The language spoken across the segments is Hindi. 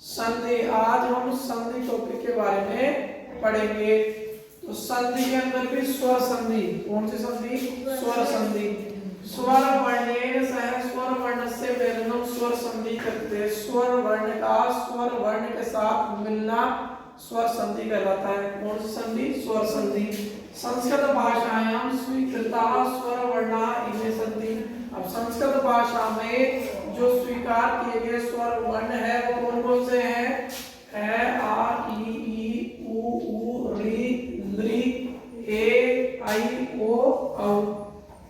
संधि। आज हम संधि टॉपिक के बारे में पढ़ेंगे। तो संधि के अंदर भी स्वर संधि। कौन सी संधि? स्वर संधि। स्वर वर्णेन सह स्वर वर्ण से मेलनम स्वर संधि करते हैं। स्वर वर्ण का स्वर वर्ण के साथ मिलना स्वर संधि कहलाता है। कौन सी संधि? स्वर संधि। संस्कृत भाषायाम स्वीकृता स्वर वर्णा इमे संधि। अब संस्कृत भाषा में जो स्वीकार किए गए स्वर वर्ण है वो कौन कौन से हैं? आ ई उ री लृ ए ऐ ओ औ।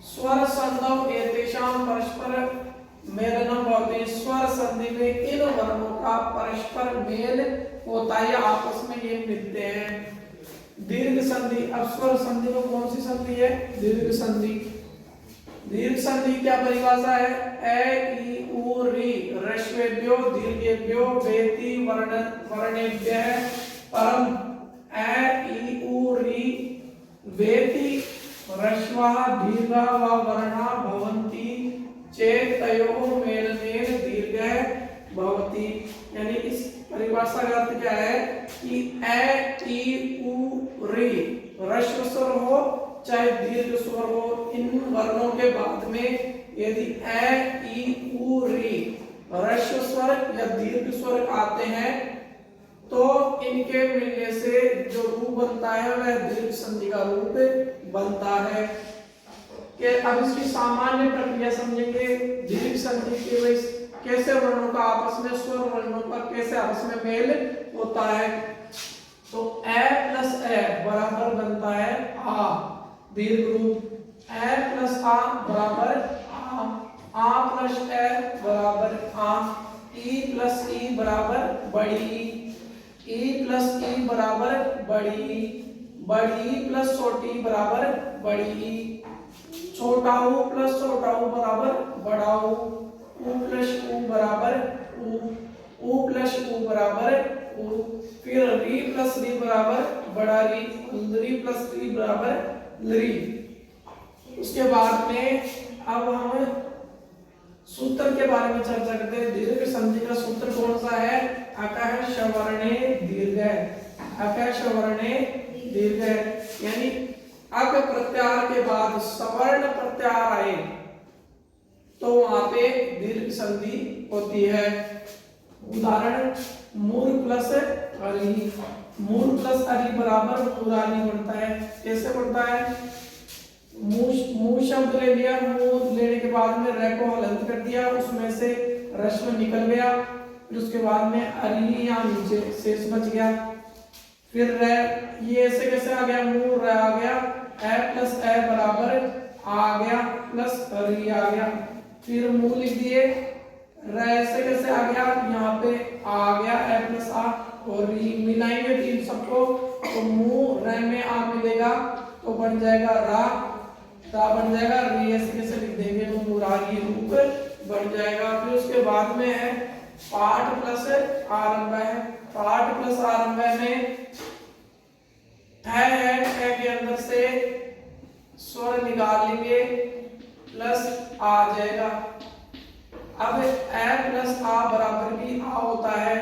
स्वर संधौ एतेषां परस्पर मेलनम भवति। स्वर संधि में इन वर्णों का परस्पर मेल होता है, आपस में ये मिलते हैं। दीर्घ संधि। अब स्वर संधि में कौन सी संधि है? दीर्घ संधि। दीर्घ संधि क्या परिभाषा है? ए ई उ री ह्रस्वेभ्यो दीर्घेभ्यो वेति वर्णेभ्यः परम ए ई उ री वेति ह्रस्वः दीर्घः व वर्णा भवन्ति चेत् तयोः मेलनेन दीर्घः भवति। यानी इस परिभाषा का अर्थ क्या है कि ए ई उ री ह्रस्व स्वर हो चाहे दीर्घ स्वर हो, इन वर्णों के बाद में यदि ए ई उ री ह्रस्व स्वर या दीर्घ स्वर आते हैं तो इनके मिलने से जो रूप बनता है वह दीर्घ संधि का रूप बनता है। कि अब इसकी सामान्य प्रक्रिया समझेंगे। दीर्घ संधि के लिए कैसे वर्णों का आपस में स्वर वर्णों का कैसे आपस में मेल होता है। तो ए प्लस ए बराबर बनता है आ, दीर्घ रूप। ए प्लस आ बराबर आ प्लस ए बराबर आ, ई प्लस ई बराबर बड़ी ई प्लस ई बराबर बड़ी बड़ी प्लस छोटी बराबर बड़ी, छोटा ऊ प्लस छोटा ऊ बराबर बड़ा ऊ प्लस ऊ बराबर ऊ प्लस ऊ बराबर ऊ, फिर री प्लस री बराबर बड़ा री, री प्लस री बराबर री। उसके बाद में अब हम सूत्र के बारे में चर्चा करते हैं। दीर्घ संधि का सूत्र कौन सा है? अकः शवर्णे दीर्घ। अकः शवर्णे दीर्घ यानी अक प्रत्याहार के बाद सवर्ण प्रत्याहार आए तो वहां पे दीर्घ संधि होती है। उदाहरण मूर प्लस अरि। मूर प्लस अरि बराबर मूरारी बनता है। कैसे बनता है? मूर शब्द ले लिया, मूर लेने के बाद में र को हलंत कर दिया, उसमें से रश्म निकल गया, फिर उसके बाद में अरि यहाँ नीचे शेष बच गया। फिर र ये ऐसे कैसे आ गया? मूर र आ गया, ए प्लस ए बराबर आ गया प्लस री आ गया। फिर मूल लिख दिए, र ऐसे कैसे आ गया? यहाँ पे आ गया ए प्लस आ और री मिलाएंगे तीन सबको तो मुंह र में आ मिलेगा तो बन जाएगा रा बन जाएगा री। ऐसे कैसे लिख देंगे तो मुरारी रूप बन जाएगा। फिर उसके बाद में है पाठ प्लस आरंभ है। पाठ प्लस आरंभ में है के अंदर से स्वर निकाल लेंगे प्लस आ जाएगा। अब ए प्लस आ बराबर भी आ होता है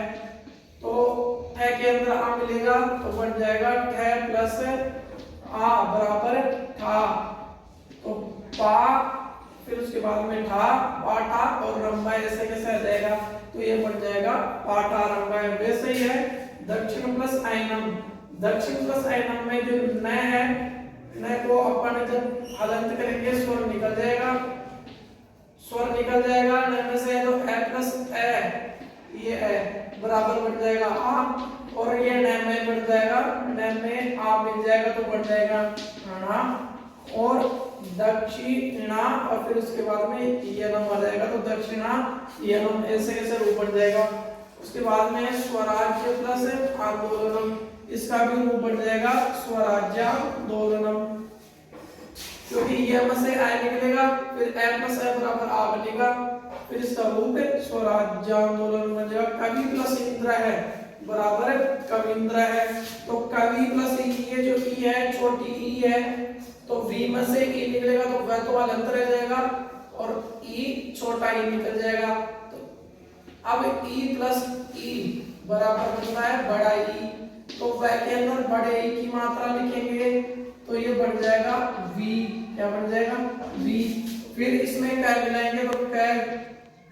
तो ए के अंदर आ मिलेगा तो बन जाएगा ठ प्लस आ बराबर ठा। तो पा फिर उसके बाद में ठा पाठा और रंबा ऐसे कैसे आ जाएगा तो ये बन जाएगा पाठा रंबा। वैसे ही है दक्षिण प्लस ऐनम। दक्षिण प्लस ऐनम में जो न है, न को अपन जब हलंत करेंगे स्वर निकल जाएगा, स्वर निकल जाएगा न में से तो ए प्लस ए ये ए बराबर बन जाएगा आ और ये न में बन जाएगा, न में आ मिल जाएगा तो बन जाएगा णा और दक्षिणा और फिर उसके बाद में यनम आ जाएगा तो दक्षिणा यनम ऐसे ऐसे रूप बन जाएगा। उसके बाद में स्वराज्य प्लस आंदोलनम, इसका भी रूप बन जाएगा स्वराज्यांदोलनम क्योंकि यम से आ निकलेगा फिर ए प्लस ए बराबर आ बनेगा फिर इसका रूप स्वराज्यांदोलन बन जाएगा। कवि प्लस इंद्र है बराबर कविंद्र है तो कवि प्लस ये जो ई है छोटी ई है तो वी में से ई निकलेगा तो वह तो हलंत रह जाएगा और ई छोटा ई निकल जाएगा। तो अब ई प्लस ई बराबर बनता है बड़ा ई। तो वह के अंदर बड़े ई की मात्रा लिखेंगे तो ये बन जाएगा v। क्या बन जाएगा v। फिर इसमें कै मिलाएंगे तो कै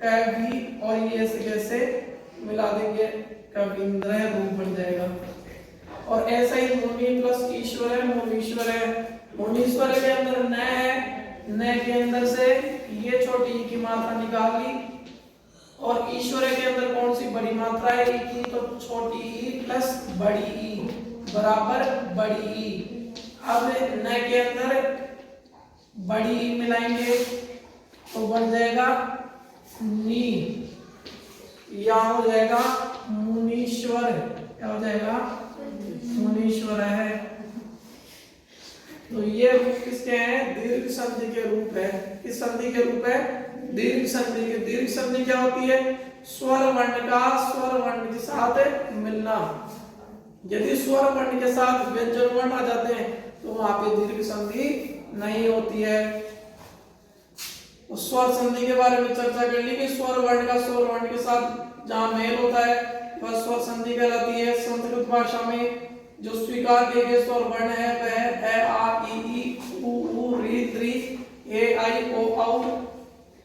कै v और ये ऐसे कैसे मिला देंगे कविंद्र रूप बन जाएगा। और ऐसा ही मुनि प्लस ईश्वर है मुनीश्वर है। मुनीश्वर के अंदर न है, न के अंदर से ये छोटी ई की मात्रा निकाल ली और ईश्वर के अंदर कौन सी बड़ी मात्रा है ई की, तो छोटी ई प्लस बड़ी ई बराबर बड़ी ई। अब न के अंदर बड़ी ई मिलाएंगे तो बन जाएगा नी, यहाँ हो जाएगा मुनीश्वर। क्या हो जाएगा मुनीश्वर है। तो ये रूप किसके हैं दीर्घ संधि के रूप है। किस संधि के रूप है दीर्घ संधि के। दीर्घ संधि क्या होती है स्वर वर्ण का स्वर वर्ण के साथ मिलना। यदि स्वर वर्ण के साथ व्यंजन वर्ण आ जाते हैं तो वहां पे दीर्घ संधि नहीं होती है। तो स्वर संधि के बारे में चर्चा कर ली कि स्वर वर्ण का स्वर वर्ण के साथ जहां मेल होता है वह स्वर संधि कहलाती है। संस्कृत भाषा में जो स्वीकार किए गए स्वर वर्ण है वह ए आ ई उ ऊ री त्री ए आई ओ औ।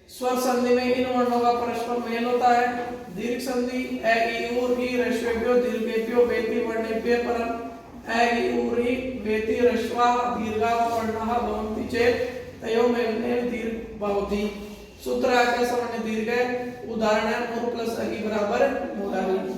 स्वर संधि में इन वर्णों का परस्पर मेल होता है। दीर्घ संधि ए ई उ री ह्रस्वेभ्यो दीर्घेभ्यो वेति वर्णेभ्य परम ए ई उ री वेति ह्रस्वा दीर्घा वर्णः भवन्ति चेत् तयोर्मेलनेन दीर्घ भवति। सूत्र आज्ञा सवर्ण दीर्घ है। उदाहरण है मूर प्लस अगी बराबर मुरारी।